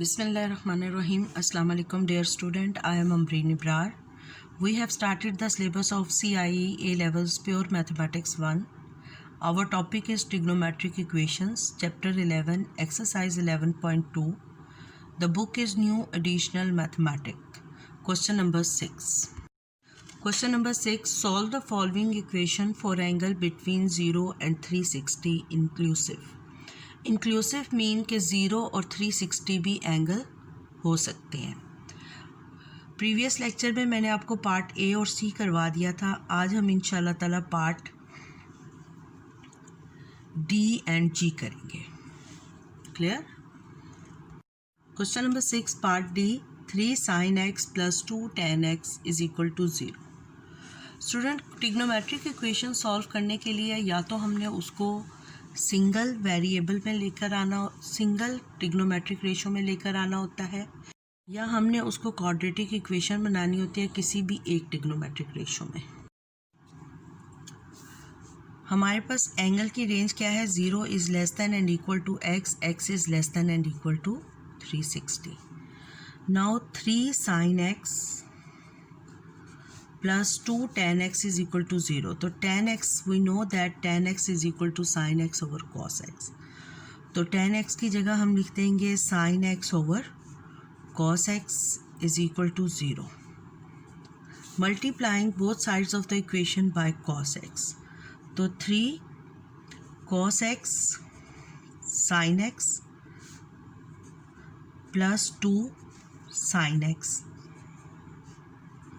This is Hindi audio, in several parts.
Bismillahirrahmanirrahim. Assalamu alaikum dear student. I am Amreen Ibrar. We have started the syllabus of CIE A Levels Pure Mathematics 1. Our topic is trigonometric equations, chapter 11, exercise 11.2. The book is New Additional Mathematics. Question number 6. Question number 6. Solve the following equation for angle between 0 and 360 inclusive. Inclusive mean के 0 और 360 भी एंगल हो सकते हैं। प्रीवियस लेक्चर में मैंने आपको पार्ट ए और सी करवा दिया था। आज हम इंशाल्लाह ताला पार्ट डी एंड जी करेंगे। Clear? Question number 6 part D. 3 sin x + 2 tan x = 0। Student, trigonometric equation solve करने के लिए या तो हमने उसको सिंगल वेरिएबल में लेकर आना, सिंगल ट्रिग्नोमेट्रिक रेशो में लेकर आना होता है, या हमने उसको क्वाड्रेटिक इक्वेशन बनानी होती है किसी भी एक ट्रिग्नोमेट्रिक रेशो में। हमारे पास एंगल की रेंज क्या है? 0 is less than and equal to x, x is less than and equal to 360। Now 3 sin x plus 2 tan x is equal to 0. तो tan x, we know that tan x is equal to sin x over cos x. तो tan x की जगह हम लिख देंगे sin x over cos x is equal to 0. Multiplying both sides of the equation by cos x. तो 3 cos x sin x plus 2 sin x.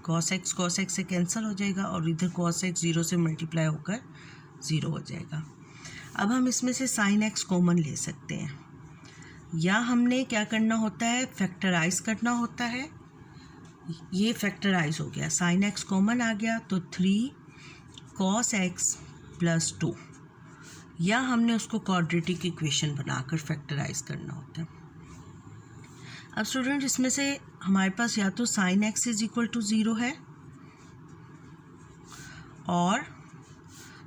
cos x से कैंसिल हो जाएगा और इधर cos x 0 से मल्टीप्लाई होकर 0 हो जाएगा। अब हम इसमें से sin x कॉमन ले सकते हैं, या हमने क्या करना होता है? फैक्टराइज करना होता है। ये फैक्टराइज हो गया, sin x कॉमन आ गया तो 3 cos x plus 2, या हमने उसको क्वाड्रेटिक इक्वेशन बनाकर फैक्टराइज करना होता है। अब स्टूडेंट, इसमें से हमारे पास या तो sin x is equal to 0 है और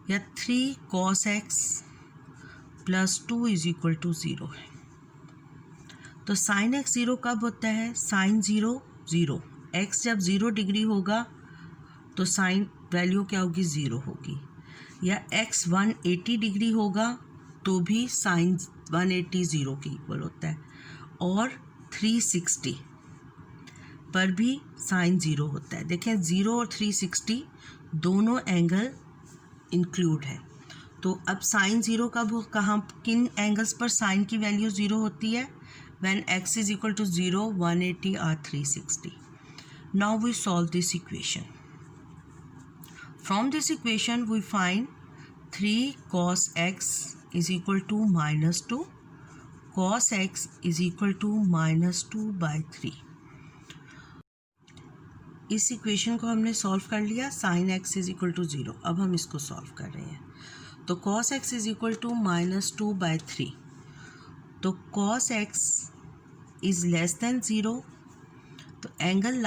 या 3 cos x plus 2 is equal to 0 है। तो sin x 0 कब होता है? sin 0 0, x जब 0 डिग्री होगा तो sin वैल्यू क्या होगी? 0 होगी। या x 180 डिग्री होगा तो भी sin 180 0 के इक्वल होता है, और 360 पर भी sin 0 होता है। देखें, 0 और 360 दोनों एंगल इंक्लूड है। तो अब sin 0 कब हो, कहाँ, किन एंगल्स पर sin की वैल्यू 0 होती है? When x is equal to 0, 180 और 360। Now we solve this equation. From this equation we find 3 cos x is equal to -2, cos x is equal to -2/3। इस इक्वेशन को हमने सॉल्व कर लिया। sin x is equal to 0। अब हम इसको सॉल्व कर रहे हैं। तो cos x is equal to -2/3। तो cos x is less than 0, तो angle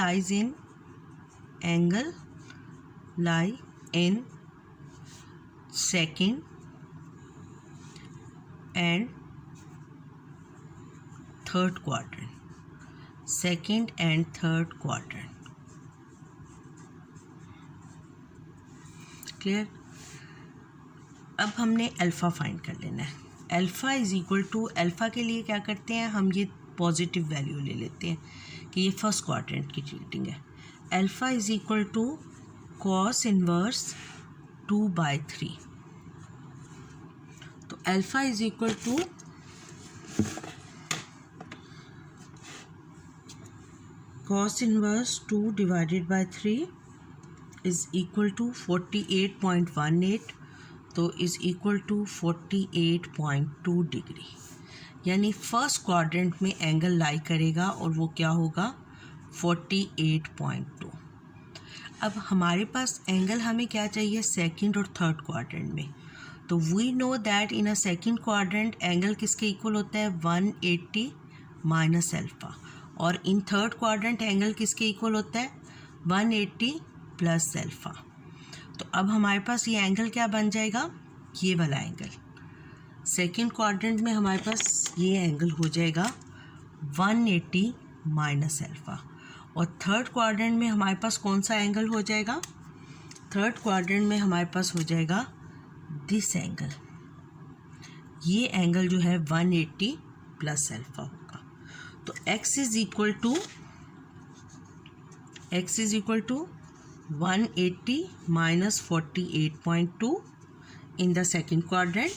lie in second and third quadrant, second and third quadrant. Clear? अब हमने अल्फ़ा फाइंड कर लेना है। Alpha is equal to, alpha के लिए क्या करते हैं हम? ये पॉजिटिव वैल्यू ले लेते हैं कि ये फर्स्ट क्वाड्रेंट की रीडिंग है। Alpha is equal to cos inverse 2/3। तो alpha is equal to cos inverse 2 divided by 3 is equal to 48.18, तो इज़ इक्वल टू 48.2 डिग्री। यानी फर्स्ट क्वाड्रेंट में एंगल लाई करेगा और वो क्या होगा? 48.2। अब हमारे पास एंगल हमें क्या चाहिए? सेकंड और थर्ड क्वाड्रेंट में। तो we know that in a second quadrant angle किसके इक्वल होता है? 180 माइनस अल्फ़ा। और इन थर्ड क्वाड्रेंट एंगल किसके इक्वल होता है? 180 प्लस अल्फ़ा। तो अब हमारे पास ये एंगल क्या बन जाएगा? ये वाला एंगल। सेकंड क्वाड्रेंट में हमारे पास ये एंगल हो जाएगा 180 माइनस अल्फ़ा। और थर्ड क्वाड्रेंट में हमारे पास कौन सा एंगल हो जाएगा? थर्ड क्वाड्रेंट में हमारे पास हो जाएगा दिस एंगल। ये एंगल जो है 180 प्लस अल्फ़ा होगा। तो x is equal to 180 minus 48.2 in the second quadrant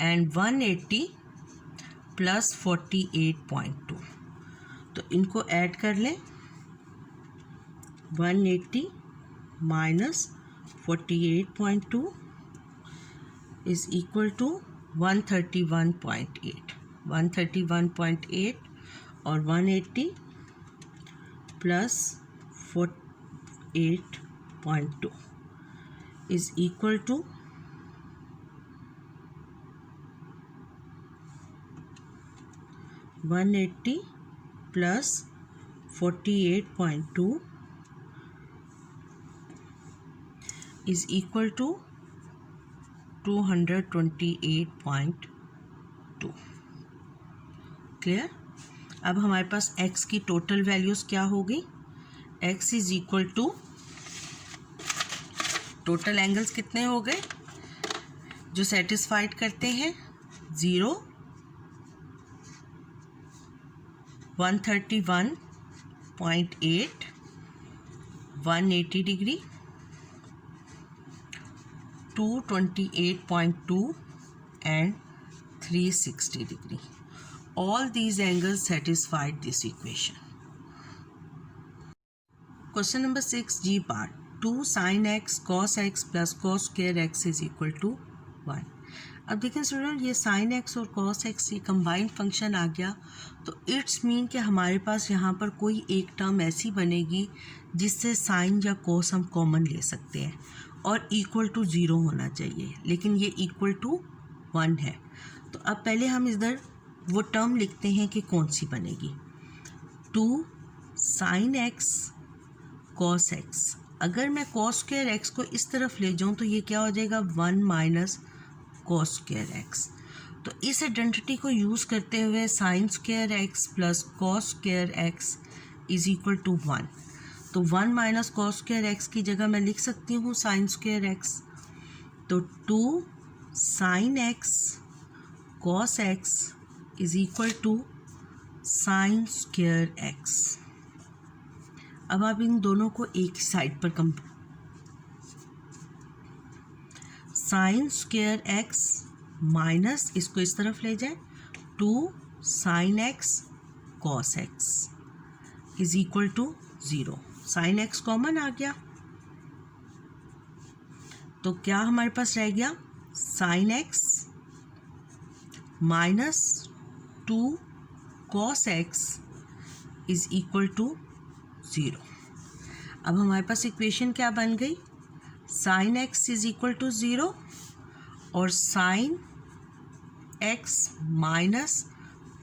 and 180 plus 48.2। तो इनको ऐड कर लें। 180 माइनस 48.2 इज इक्वल टू 131.8 और 180 plus 48.2 is equal to 180 plus 48.2 is equal to 228.2। Clear? अब हमारे पास x की टोटल वैल्यूज़ क्या होगी? x is equal to total angles कितने हो गए जो सेटिस्फाइड करते हैं? 0, 131.8, 180 degree, 228.2 and 360 degree. All these angles satisfied this equation. Question number 6 G part. 2 sin x cos x plus cos square x is equal to 1. अब देखें स्टूडेंट, ये sin x और cos x ये कंबाइंड फंक्शन आ गया, तो इट्स मीन कि हमारे पास यहाँ पर कोई एक टर्म ऐसी बनेगी जिससे sin या cos हम कॉमन ले सकते हैं और इक्वल टू 0 होना चाहिए, लेकिन ये इक्वल टू 1 है। तो अब पहले हम इधर वो टर्म लिखते हैं कि कौन सी बनेगी। 2 sin x cos x, अगर मैं cos स्क्वायर x को इस तरफ ले जाऊँ तो ये क्या हो जाएगा? 1 माइनस cos स्क्वायर x। तो इस आइडेंटिटी को यूज़ करते हुए sin square x plus cos square x is equal to 1। तो 1 माइनस cos स्क्वायर x की जगह मैं लिख सकती हूँ sin स्क्वायर x। तो 2 sin x cos x is equal to sin square x। अब आप इन दोनों को एक साइड पर sin स्क्वायर x माइनस इसको इस तरफ ले जाए 2 sin x cos x is equal to 0। sin x common आ गया, तो क्या हमारे पास रह गया? sin x minus 2 cos x is equal to 0। अब हमारे पास इक्वेशन क्या बन गई? sin x is equal to 0 और sin x minus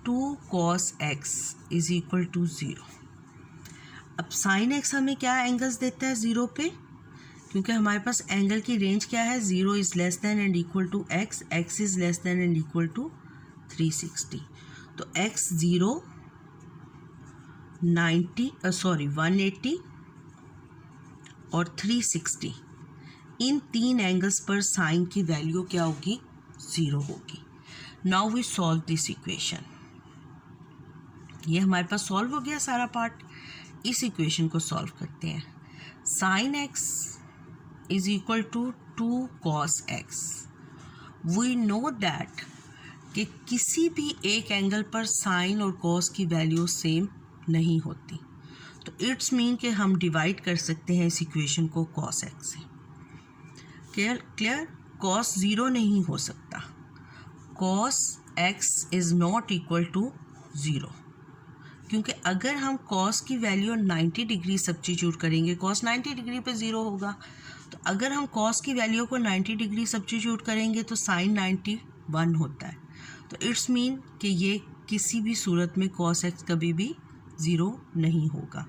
2 cos x is equal to 0। अब sin x हमें क्या एंगल्स देता है 0 पे? क्योंकि हमारे पास एंगल की रेंज क्या है? 0 is less than and equal to x, x is less than and equal to 360। तो x 0, 180 और 360, इन तीन एंगल्स पर साइन की वैल्यू क्या होगी? 0 होगी। Now we solve this equation. ये हमारे पास सॉल्व हो गया सारा पार्ट। इस इक्वेशन को सॉल्व करते हैं। Sine x is equal to 2 cos x। We know that कि किसी भी एक एंगल पर साइन और cos की वैल्यू सेम नहीं होती, तो इट्स मीन कि हम डिवाइड कर सकते हैं इस इक्वेशन को cos x से। क्लियर? cos 0 नहीं हो सकता। cos x is not equal to 0, क्योंकि अगर हम cos की वैल्यू 90 डिग्री सब्स्टिट्यूट करेंगे, cos 90 डिग्री पे 0 होगा, तो अगर हम cos की वैल्यू को 90 डिग्री सब्स्टिट्यूट करेंगे तो sin 90 1 होता है। तो इट्स मीन कि ये किसी भी सूरत में cos x कभी भी 0 नहीं होगा।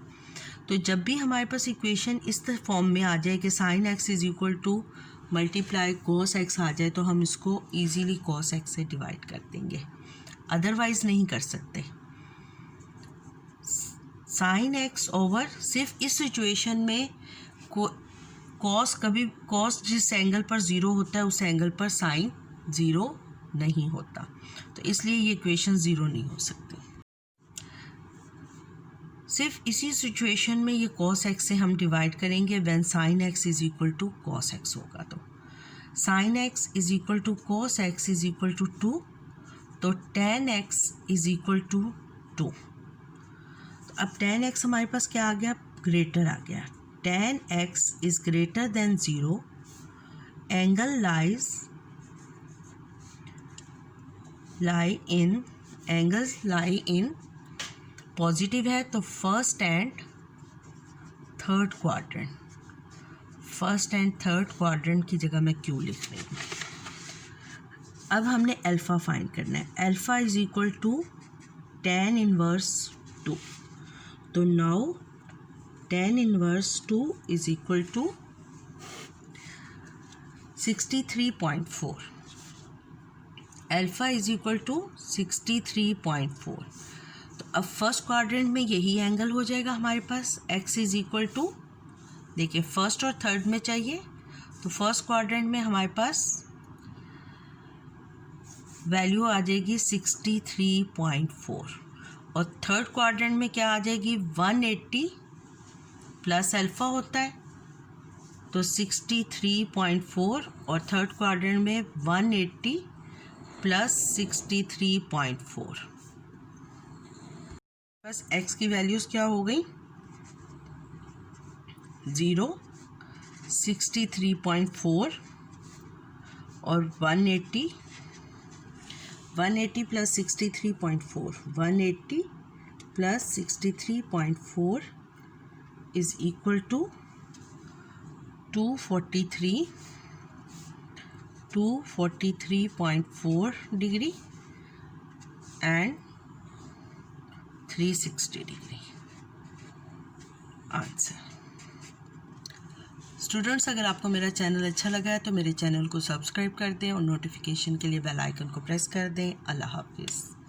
तो जब भी हमारे पास इक्वेशन इस फॉर्म में आ जाए कि sin x is equal to multiply cos x आ जाए, तो हम इसको ईजीली cos x से डिवाइड कर देंगे, अदरवाइज़ नहीं कर सकते। साइन एक्स ओवर, सिर्फ इस सिचुएशन में कॉस कभी कॉस जिस एंगल पर ज़ीरो होता है उस एंगल पर साइन ज़ीरो नहीं होता, तो इसलिए ये इक्वेशन ज़ीरो नहीं हो सकती। सिर्फ इसी सिचुएशन में ये कॉस एक्स से हम डिवाइड करेंगे when sine x is equal to cos x होगा। तो sine x is equal to cos x is equal to 2, तो tan x is equal to 2। तो अब टेन एक्स हमारे पास क्या आ गया, ग्रेटर आ गया। Ten x is greater than 0, angle lie in positive है, तो फर्स्ट एंड थर्ड क्वाड्रेंट की जगह मैं क्यू लिख रही हूँ। अब हमने अल्फ़ा फाइंड करना है। Alpha is equal to tan inverse 2, तो now tan inverse 2 is equal to 63.4। Alpha is equal to 63.4। तो अब फर्स्ट क्वाड्रेंट में यही एंगल हो जाएगा हमारे पास। x इज इक्वल टू, देखिए फर्स्ट और थर्ड में चाहिए, तो फर्स्ट क्वाड्रेंट में हमारे पास वैल्यू आ जाएगी 63.4 और थर्ड क्वाड्रेंट में क्या आ जाएगी 180 प्लस अल्फ़ा होता है, तो 63.4 और थर्ड क्वाड्रेंट में 180 प्लस 63.4। बस x की वैल्यूज़ क्या हो गई 0, 63.4 और 180 plus 63.4, 180 plus 63.4 is equal to 243.4 degree and 360 degree answer. Students, अगर आपको मेरा चैनल अच्छा लगा है तो मेरे चैनल को सब्सक्राइब कर दें और नोटिफिकेशन के लिए बेल आइकन को प्रेस कर दें। अल्लाह हाफिज़।